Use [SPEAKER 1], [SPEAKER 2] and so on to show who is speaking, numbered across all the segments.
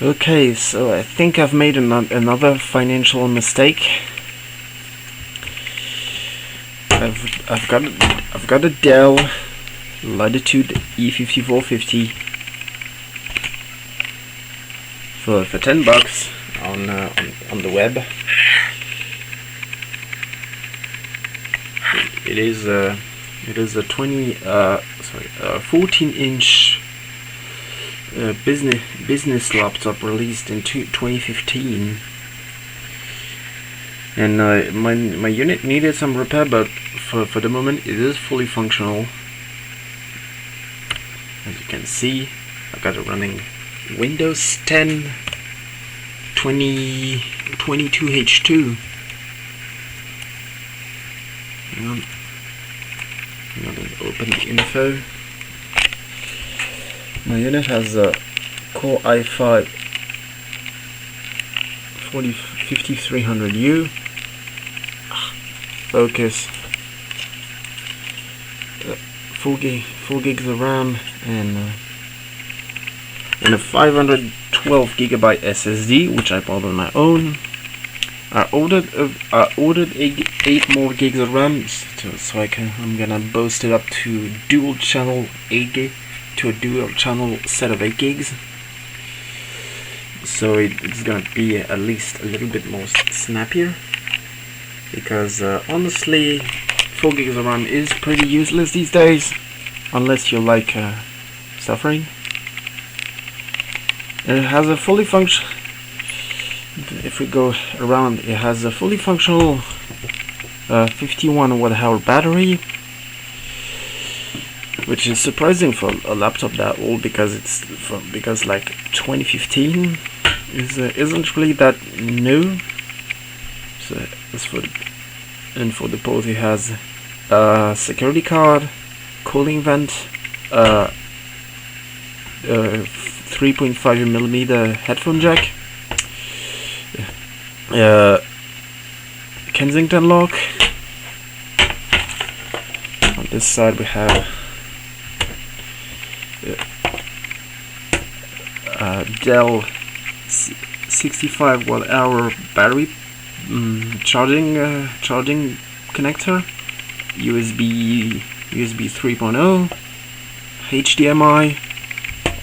[SPEAKER 1] Okay, so I think I've made another financial mistake. I've got a Dell Latitude E5450 for $10 on the web. It is a 14-inch business laptop released in 2015, and my unit needed some repair, but for the moment it is fully functional. As you can see, I've got it running Windows 10 22H2. Hang on. I'm gonna open the info. My unit has a Core i5 5300U. Focus. 4 gigs of RAM and a 512 gigabyte SSD, which I bought on my own. I ordered 8 more gigs of RAM, so I'm gonna boost it up to dual channel 8 gig, to a dual channel set of 8 gigs. So it's gonna be at least a little bit more snappier, because honestly 4 gigs of RAM is pretty useless these days, unless you like suffering. And it has a fully function. If we go around, it has a fully functional 51 watt-hour battery, which is surprising for a laptop that old, because like 2015 isn't really that new. So as for the port, it has a security card, cooling vent, 3.5mm headphone jack, Kensington lock. On this side we have Dell 65 watt-hour battery charging connector, USB 3.0, HDMI,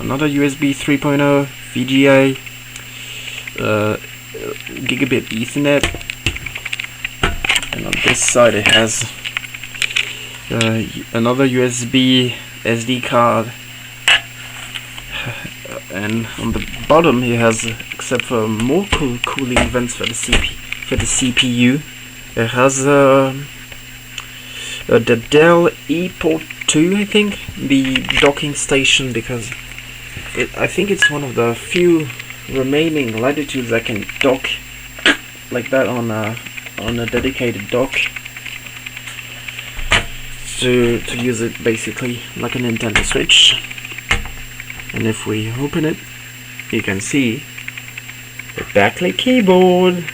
[SPEAKER 1] another USB 3.0, VGA, gigabit Ethernet, and on this side it has another USB SD card, and on the bottom it has, except for more cooling vents for the CPU, it has the Dell ePort 2, I think, the docking station, because I think it's one of the few remaining Latitudes that can dock like that on a dedicated dock, to use it basically like a Nintendo Switch. And if we open it, you can see the backlit keyboard,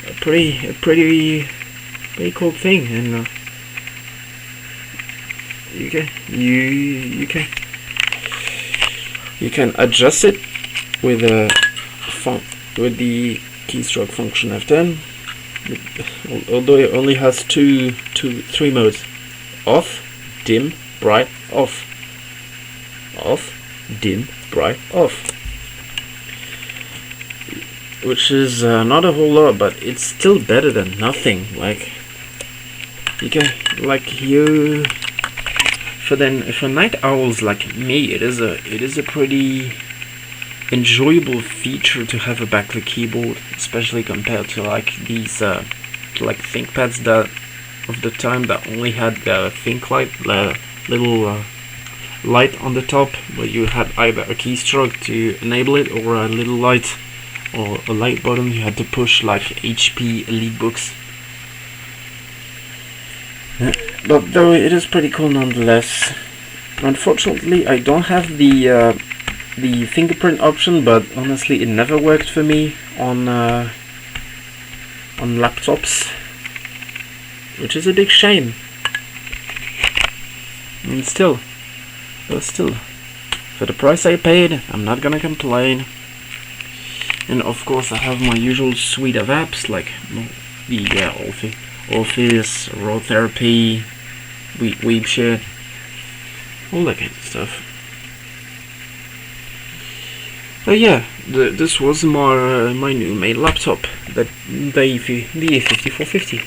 [SPEAKER 1] a pretty cool thing, and you can adjust it with the keystroke function F10. Although it only has three modes: off, dim, bright, off, off, dim, bright, off, which is not a whole lot, but it's still better than nothing. For night owls like me, it is a pretty enjoyable feature to have a backlit keyboard, especially compared to like these ThinkPads that of the time that only had the ThinkLight, little light on the top, where you had either a keystroke to enable it, or a little light, or a light button you had to push, like HP EliteBooks. But though it is pretty cool nonetheless. Unfortunately, I don't have the fingerprint option, but honestly, it never worked for me on laptops, which is a big shame. And still, for the price I paid, I'm not gonna complain. And of course I have my usual suite of apps like the Office, Raw Therapy, Weebshare, all that kind of stuff. But yeah, this was my new main laptop, the E5450.